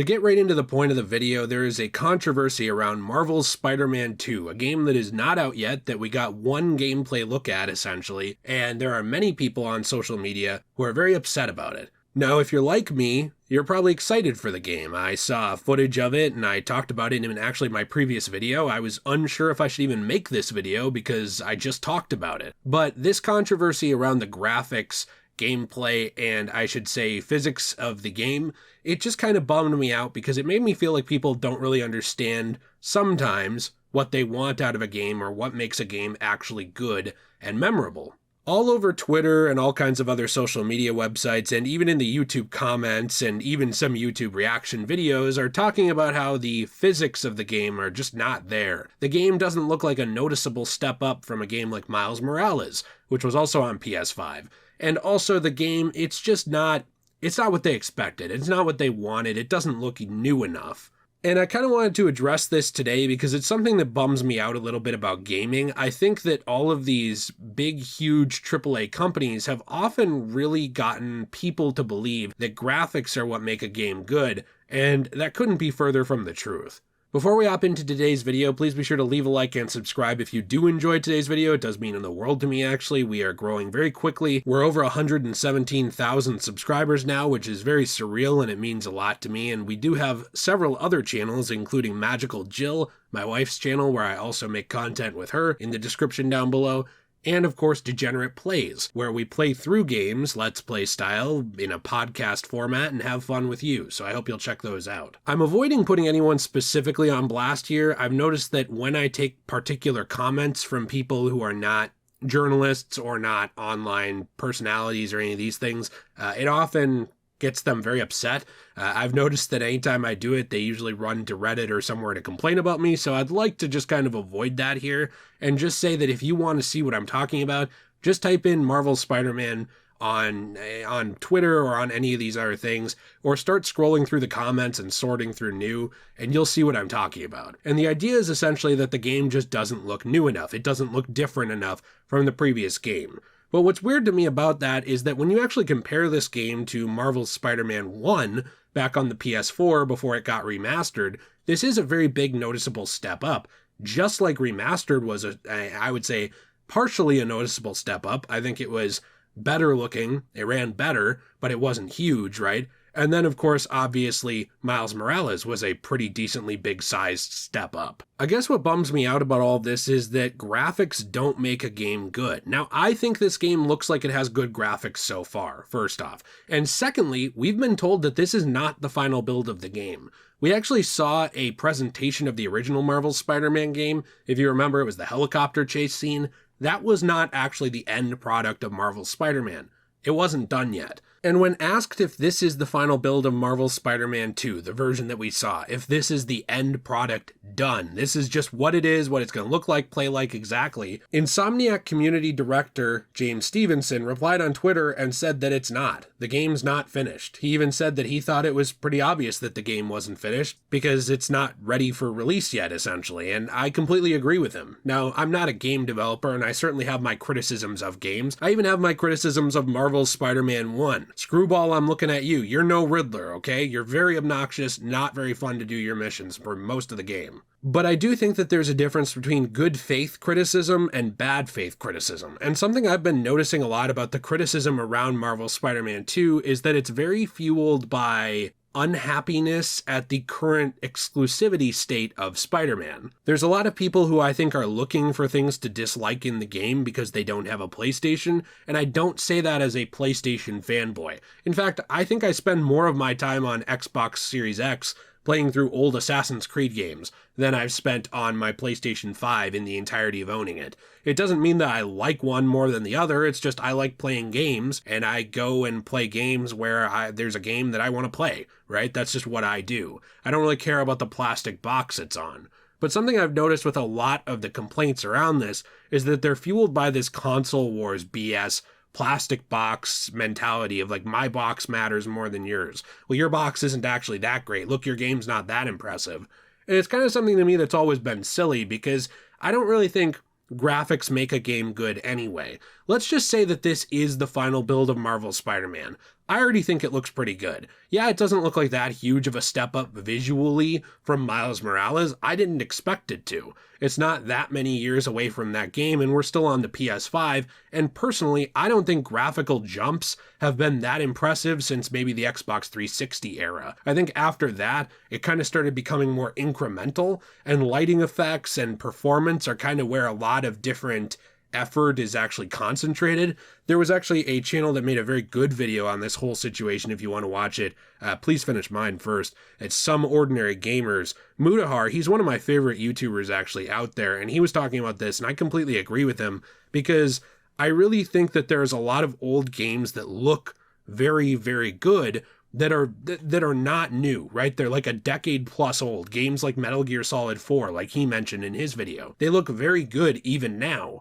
To get right into the point of the video, there is a controversy around Marvel's Spider-Man 2, a game that is not out yet, that we got one gameplay look at essentially, and there are many people on social media who are very upset about it. Now, if you're like me, you're probably excited for the game. I saw footage of it and I talked about it in actually my previous video. I was unsure if I should even make this video because I just talked about it. But this controversy around the graphics, gameplay, and I should say physics of the game, it just kind of bummed me out because it made me feel like people don't really understand sometimes what they want out of a game or what makes a game actually good and memorable. All over Twitter and all kinds of other social media websites, and even in the YouTube comments and even some YouTube reaction videos, are talking about how the physics of the game are just not there. The game doesn't look like a noticeable step up from a game like Miles Morales, which was also on PS5. And also the game, it's not what they expected. It's not what they wanted. It doesn't look new enough. And I kind of wanted to address this today because it's something that bums me out a little bit about gaming. I think that all of these big, huge AAA companies have often really gotten people to believe that graphics are what make a game good, and that couldn't be further from the truth. Before we hop into today's video, please be sure to leave a like and subscribe if you do enjoy today's video. It does mean the world to me, actually. We are growing very quickly. We're over 117,000 subscribers now, which is very surreal and it means a lot to me. And we do have several other channels, including Magical Jill, my wife's channel, where I also make content with her, in the description down below. And of course, Degenerate Plays, where we play through games, Let's Play style, in a podcast format and have fun with you, so I hope you'll check those out. I'm avoiding putting anyone specifically on blast here. I've noticed that when I take particular comments from people who are not journalists or not online personalities or any of these things, it often gets them very upset. I've noticed that anytime I do it, they usually run to Reddit or somewhere to complain about me, so I'd like to just kind of avoid that here and just say that if you want to see what I'm talking about, just type in Marvel Spider-Man on Twitter or on any of these other things, or start scrolling through the comments and sorting through new, and you'll see what I'm talking about. And the idea is essentially that the game just doesn't look new enough. It doesn't look different enough from the previous game. But what's weird to me about that is that when you actually compare this game to Marvel's Spider-Man 1 back on the PS4 before it got remastered, this is a very big noticeable step up. Just like Remastered was, I would say, partially a noticeable step up. I think it was better looking, it ran better, but it wasn't huge, right? And then, of course, obviously, Miles Morales was a pretty decently big-sized step up. I guess what bums me out about all of this is that graphics don't make a game good. Now, I think this game looks like it has good graphics so far, first off. And secondly, we've been told that this is not the final build of the game. We actually saw a presentation of the original Marvel Spider-Man game. If you remember, it was the helicopter chase scene. That was not actually the end product of Marvel Spider-Man. It wasn't done yet. And when asked if this is the final build of Marvel's Spider-Man 2, the version that we saw, if this is the end product done, this is just what it is, what it's going to look like, play like exactly, Insomniac community director James Stevenson replied on Twitter and said that it's not. The game's not finished. He even said that he thought it was pretty obvious that the game wasn't finished because it's not ready for release yet, essentially, and I completely agree with him. Now, I'm not a game developer, and I certainly have my criticisms of games. I even have my criticisms of Marvel's Spider-Man 1. Screwball, I'm looking at you. You're no Riddler, okay? You're very obnoxious, not very fun to do your missions for most of the game. But I do think that there's a difference between good faith criticism and bad faith criticism. And something I've been noticing a lot about the criticism around Marvel Spider-Man 2 is that it's very fueled by unhappiness at the current exclusivity state of Spider-Man. There's a lot of people who I think are looking for things to dislike in the game because they don't have a PlayStation, and I don't say that as a PlayStation fanboy. In fact, I think I spend more of my time on Xbox Series X playing through old Assassin's Creed games than I've spent on my PlayStation 5 in the entirety of owning it. It doesn't mean that I like one more than the other, it's just I like playing games, and I go and play games where there's a game that I want to play, right? That's just what I do. I don't really care about the plastic box it's on. But something I've noticed with a lot of the complaints around this is that they're fueled by this console wars BS plastic box mentality of like, my box matters more than yours. Well, your box isn't actually that great. Look, your game's not that impressive. And it's kind of something to me that's always been silly because I don't really think graphics make a game good anyway. Let's just say that this is the final build of Marvel Spider-Man. I already think it looks pretty good. Yeah, it doesn't look like that huge of a step up visually from Miles Morales. I didn't expect it to. It's not that many years away from that game, and we're still on the PS5, and personally, I don't think graphical jumps have been that impressive since maybe the Xbox 360 era. I think after that, it kind of started becoming more incremental, and lighting effects and performance are kind of where a lot of different effort is actually concentrated. There was actually a channel that made a very good video on this whole situation. If you want to watch it, please finish mine first. It's Some Ordinary Gamers. Mutahar, he's one of my favorite YouTubers actually out there, and he was talking about this, and I completely agree with him because I really think that there's a lot of old games that look very, very good that are not new, right? They're like a decade plus old. Games like Metal Gear Solid 4, like he mentioned in his video. They look very good even now.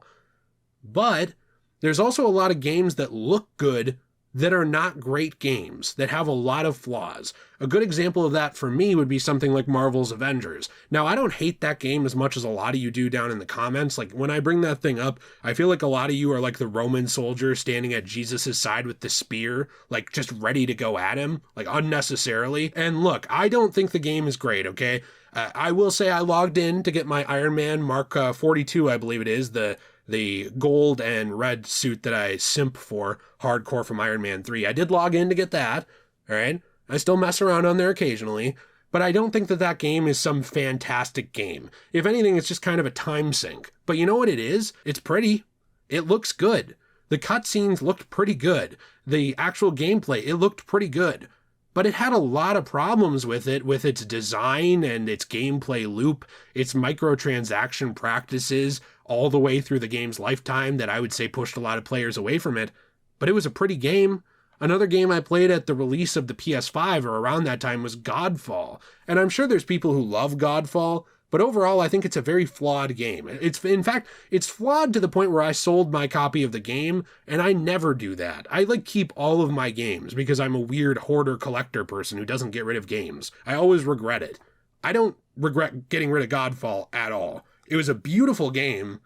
But there's also a lot of games that look good that are not great games, that have a lot of flaws. A good example of that for me would be something like Marvel's Avengers. Now, I don't hate that game as much as a lot of you do down in the comments. Like, when I bring that thing up, I feel like a lot of you are like the Roman soldier standing at Jesus' side with the spear, like just ready to go at him, like unnecessarily. And look, I don't think the game is great, okay? I will say I logged in to get my Iron Man Mark 42, I believe it is, the gold and red suit that I simp for hardcore from Iron Man 3. I did log in to get that, all right? I still mess around on there occasionally, but I don't think that that game is some fantastic game. If anything, it's just kind of a time sink. But you know what it is? It's pretty. It looks good. The cutscenes looked pretty good. The actual gameplay, it looked pretty good. But it had a lot of problems with it, with its design and its gameplay loop, its microtransaction practices, all the way through the game's lifetime that I would say pushed a lot of players away from it. But it was a pretty game. Another game I played at the release of the PS5 or around that time was Godfall. And I'm sure there's people who love Godfall, but overall I think it's a very flawed game. In fact, it's flawed to the point where I sold my copy of the game, and I never do that. I keep all of my games because I'm a weird hoarder collector person who doesn't get rid of games. I always regret it. I don't regret getting rid of Godfall at all. It was a beautiful game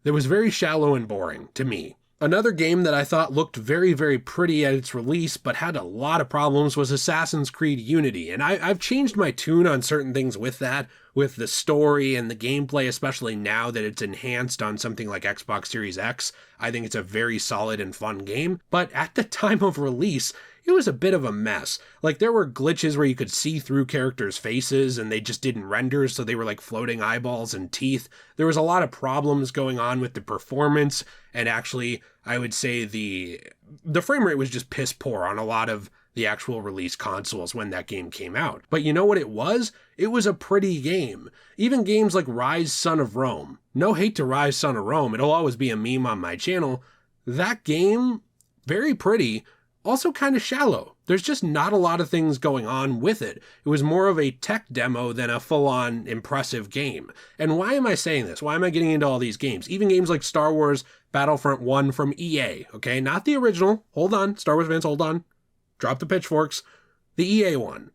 that was very shallow and boring to me. Another game that I thought looked very, very pretty at its release but had a lot of problems was Assassin's Creed Unity. And I've changed my tune on certain things with that, with the story and the gameplay, especially now that it's enhanced on something like Xbox Series X. I think it's a very solid and fun game. But at the time of release, it was a bit of a mess. Like, there were glitches where you could see through characters' faces and they just didn't render, so they were like floating eyeballs and teeth. There was a lot of problems going on with the performance, and actually, I would say the frame rate was just piss poor on a lot of the actual release consoles when that game came out. But you know what it was? It was a pretty game. Even games like Rise Son of Rome. No hate to Rise Son of Rome, it'll always be a meme on my channel. That game, very pretty, also kind of shallow. There's just not a lot of things going on with it. It was more of a tech demo than a full-on impressive game. And why am I saying this? Why am I getting into all these games? Even games like Star Wars Battlefront 1 from EA, okay? Not the original. Hold on, Star Wars fans, hold on. Drop the pitchforks. The EA one.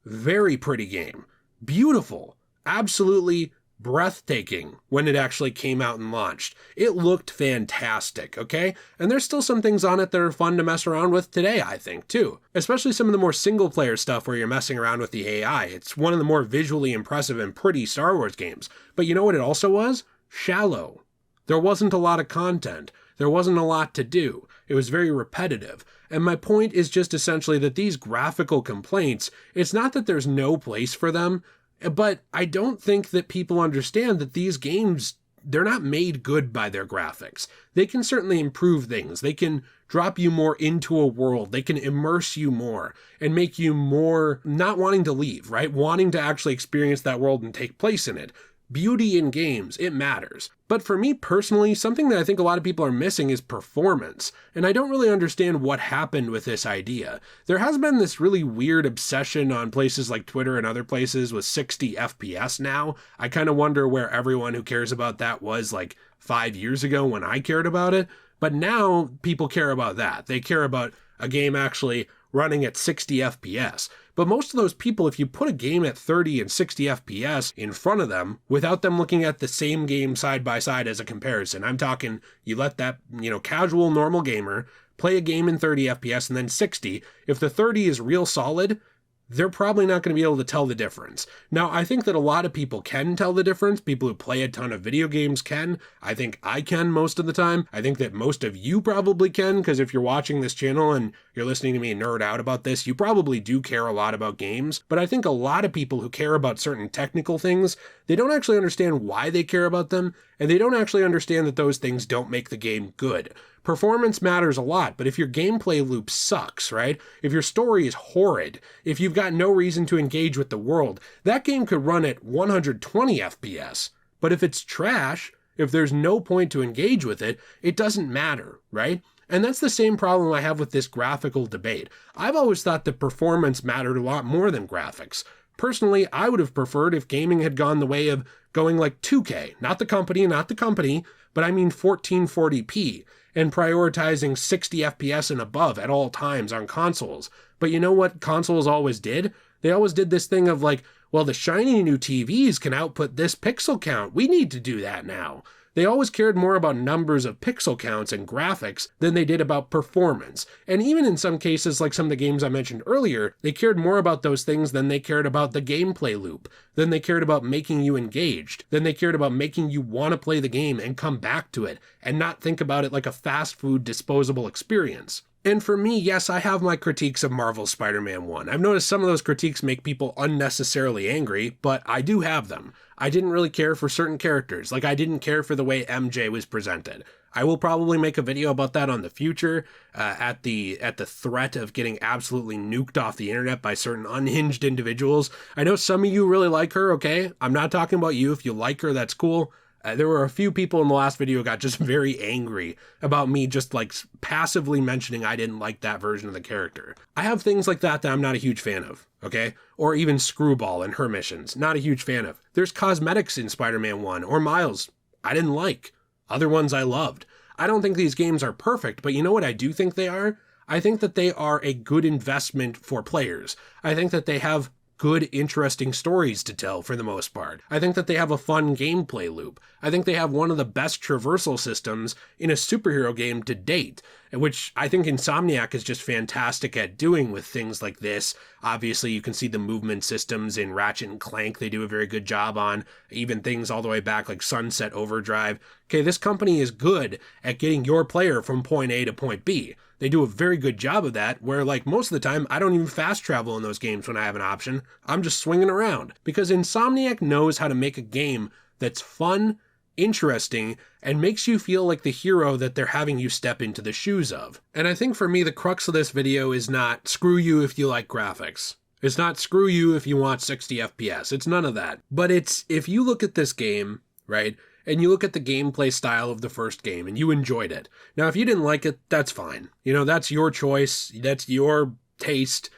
Very pretty game. Beautiful. Absolutely breathtaking when it actually came out and launched. It looked fantastic, okay? And there's still some things on it that are fun to mess around with today, I think, too. Especially some of the more single-player stuff where you're messing around with the AI. It's one of the more visually impressive and pretty Star Wars games. But you know what it also was? Shallow. There wasn't a lot of content. There wasn't a lot to do. It was very repetitive. And my point is just essentially that these graphical complaints, it's not that there's no place for them, but I don't think that people understand that these games, they're not made good by their graphics. They can certainly improve things. They can drop you more into a world. They can immerse you more and make you more not wanting to leave, right? Wanting to actually experience that world and take place in it. Beauty in games, it matters. But for me personally, something that I think a lot of people are missing is performance. And I don't really understand what happened with this idea. There has been this really weird obsession on places like Twitter and other places with 60 FPS now. I kind of wonder where everyone who cares about that was like 5 years ago when I cared about it. But now people care about that. They care about a game actually running at 60 FPS. But most of those people, if you put a game at 30 and 60 FPS in front of them without them looking at the same game side by side as a comparison, I'm talking you let that, casual normal gamer play a game in 30 FPS and then 60. If the 30 is real solid, they're probably not going to be able to tell the difference. Now, I think that a lot of people can tell the difference. People who play a ton of video games can. I think I can most of the time. I think that most of you probably can, because if you're watching this channel and you're listening to me nerd out about this, you probably do care a lot about games. But I think a lot of people who care about certain technical things, they don't actually understand why they care about them, and they don't actually understand that those things don't make the game good. Performance matters a lot, but if your gameplay loop sucks, right? If your story is horrid, if you've got no reason to engage with the world, that game could run at 120 FPS. But if it's trash, if there's no point to engage with it, it doesn't matter, right? And that's the same problem I have with this graphical debate. I've always thought that performance mattered a lot more than graphics. Personally, I would have preferred if gaming had gone the way of going like 2K, not the company, but I mean 1440p, and prioritizing 60 FPS and above at all times on consoles. But you know what consoles always did? They always did this thing of like, well, the shiny new TVs can output this pixel count. We need to do that now. They always cared more about numbers of pixel counts and graphics than they did about performance. And even in some cases, like some of the games I mentioned earlier, they cared more about those things than they cared about the gameplay loop, than they cared about making you engaged, than they cared about making you want to play the game and come back to it, and not think about it like a fast food disposable experience. And for me, yes, I have my critiques of Marvel's Spider-Man 1. I've noticed some of those critiques make people unnecessarily angry, but I do have them. I didn't really care for certain characters, like I didn't care for the way MJ was presented. I will probably make a video about that on the future, at the threat of getting absolutely nuked off the internet by certain unhinged individuals. I know some of you really like her, okay? I'm not talking about you. If you like her, that's cool. There were a few people in the last video who got just very angry about me just like passively mentioning I didn't like that version of the character. I have things like that I'm not a huge fan of, okay? Or even Screwball and her missions, not a huge fan of. There's cosmetics in Spider-Man 1 or Miles I didn't like. Other ones I loved. I don't think these games are perfect, but you know what I do think they are? I think that they are a good investment for players. I think that they have good, interesting stories to tell for the most part. I think that they have a fun gameplay loop. I think they have one of the best traversal systems in a superhero game to date, which I think Insomniac is just fantastic at doing with things like this. Obviously, you can see the movement systems in Ratchet and Clank they do a very good job on, even things all the way back like Sunset Overdrive. Okay, this company is good at getting your player from point A to point B. They do a very good job of that, where like most of the time, I don't even fast travel in those games when I have an option. I'm just swinging around. Because Insomniac knows how to make a game that's fun, interesting, and makes you feel like the hero that they're having you step into the shoes of. And I think for me, the crux of this video is not screw you if you like graphics. It's not screw you if you want 60 FPS. It's none of that. But it's, if you look at this game, right, and you look at the gameplay style of the first game and you enjoyed it. Now, if you didn't like it, that's fine. You know, that's your choice. That's your taste.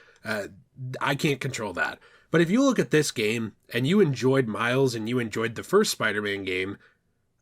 I can't control that. But if you look at this game and you enjoyed Miles and you enjoyed the first Spider-Man game,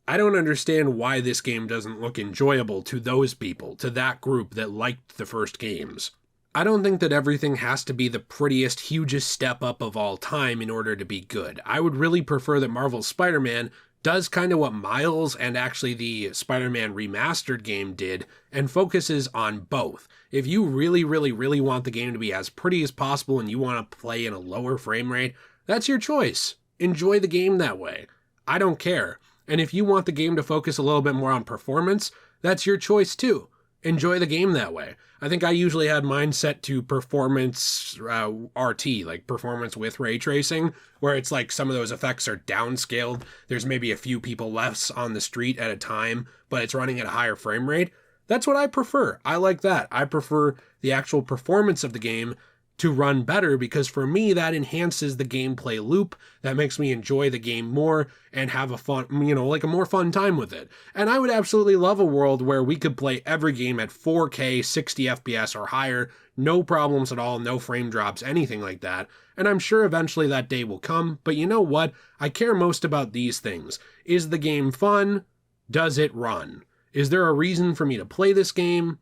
I don't understand why this game doesn't look enjoyable to those people, to that group that liked the first games. I don't think that everything has to be the prettiest, hugest step up of all time in order to be good. I would really prefer that Marvel's Spider-Man does kind of what Miles and actually the Spider-Man Remastered game did and focuses on both. If you really, really, really want the game to be as pretty as possible and you want to play in a lower frame rate, that's your choice. Enjoy the game that way. I don't care. And if you want the game to focus a little bit more on performance, that's your choice too. Enjoy the game that way. I think I usually had mine set to performance RT, like performance with ray tracing, where it's like some of those effects are downscaled. There's maybe a few people less on the street at a time, but it's running at a higher frame rate. That's what I prefer. I like that. I prefer the actual performance of the game to run better, because for me that enhances the gameplay loop, that makes me enjoy the game more and have a fun, like a more fun time with it. And I would absolutely love a world where we could play every game at 4K 60 FPS or higher, no problems at all, no frame drops, anything like that. And I'm sure eventually that day will come, but you know what? I care most about these things. Is the game fun? Does it run? Is there a reason for me to play this game?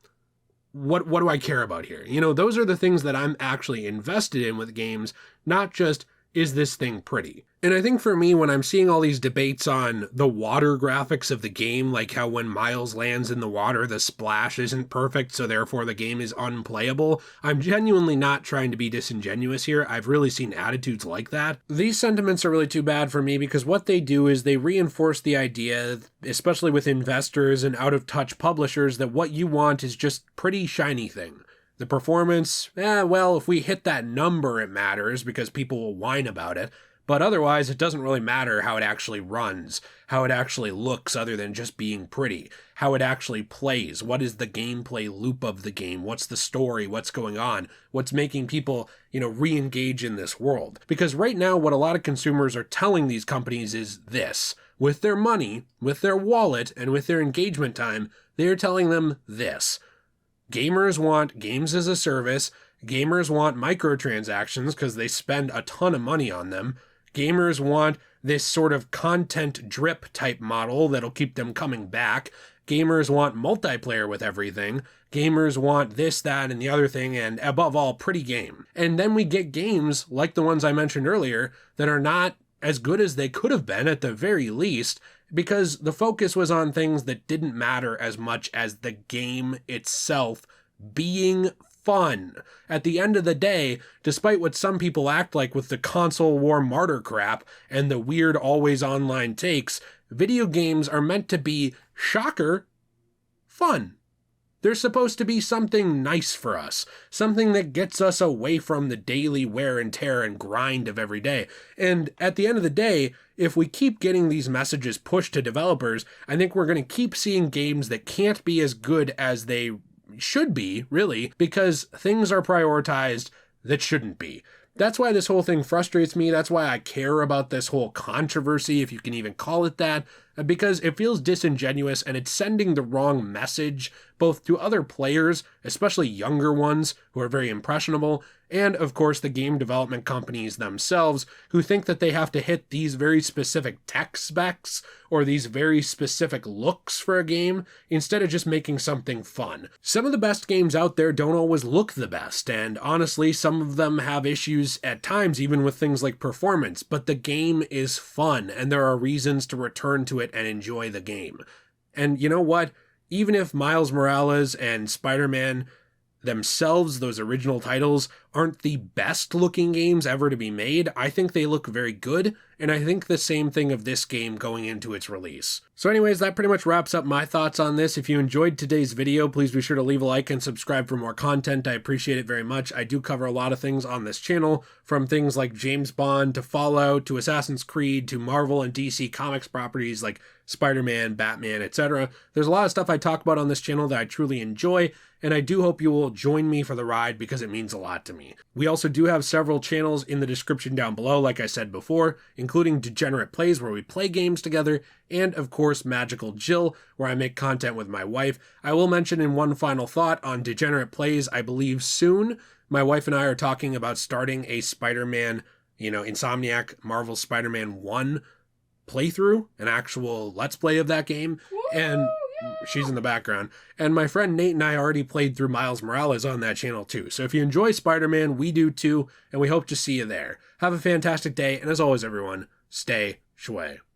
What do I care about here? You know, those are the things that I'm actually invested in with games, not just, is this thing pretty? And I think for me, when I'm seeing all these debates on the water graphics of the game, like how when Miles lands in the water, the splash isn't perfect, so therefore the game is unplayable, I'm genuinely not trying to be disingenuous here. I've really seen attitudes like that. These sentiments are really too bad for me because what they do is they reinforce the idea, especially with investors and out-of-touch publishers, that what you want is just pretty shiny thing. The performance, well, if we hit that number, it matters because people will whine about it. But otherwise, it doesn't really matter how it actually runs, how it actually looks other than just being pretty, how it actually plays, what is the gameplay loop of the game, what's the story, what's going on, what's making people, re-engage in this world. Because right now, what a lot of consumers are telling these companies is this. With their money, with their wallet, and with their engagement time, they're telling them this. Gamers want games as a service. Gamers want microtransactions because they spend a ton of money on them. Gamers want this sort of content drip type model that'll keep them coming back. Gamers want multiplayer with everything. Gamers want this, that, and the other thing, and above all, pretty game. And then we get games like the ones I mentioned earlier that are not as good as they could have been at the very least, because the focus was on things that didn't matter as much as the game itself being fun. At the end of the day, despite what some people act like with the console war martyr crap and the weird always online takes, video games are meant to be, shocker, fun. They're supposed to be something nice for us, something that gets us away from the daily wear and tear and grind of every day. And at the end of the day, if we keep getting these messages pushed to developers, I think we're going to keep seeing games that can't be as good as they should be, really, because things are prioritized that shouldn't be. That's why this whole thing frustrates me. That's why I care about this whole controversy, if you can even call it that, because it feels disingenuous and it's sending the wrong message both to other players, especially younger ones who are very impressionable, and of course the game development companies themselves who think that they have to hit these very specific tech specs or these very specific looks for a game instead of just making something fun. Some of the best games out there don't always look the best, and honestly some of them have issues at times even with things like performance, but the game is fun and there are reasons to return to it and enjoy the game. And you know what? Even if Miles Morales and Spider-Man themselves, those original titles, aren't the best looking games ever to be made, I think they look very good, and I think the same thing of this game going into its release. So anyways, that pretty much wraps up my thoughts on this. If you enjoyed today's video, please be sure to leave a like and subscribe for more content. I appreciate it very much. I do cover a lot of things on this channel, from things like James Bond to Fallout to Assassin's Creed to Marvel and DC Comics properties like Spider-Man, Batman, etc. There's a lot of stuff I talk about on this channel that I truly enjoy, and I do hope you will join me for the ride because it means a lot to me. We also do have several channels in the description down below, like I said before, including Degenerate Plays, where we play games together, and of course Magical Jill, where I make content with my wife. I will mention in one final thought on Degenerate Plays, I believe soon, my wife and I are talking about starting a Spider-Man, Insomniac Marvel Spider-Man 1 playthrough, an actual Let's Play of that game, and she's in the background. And my friend Nate and I already played through Miles Morales on that channel too. So if you enjoy Spider-Man, we do too, and we hope to see you there. Have a fantastic day, and as always, everyone, stay shway.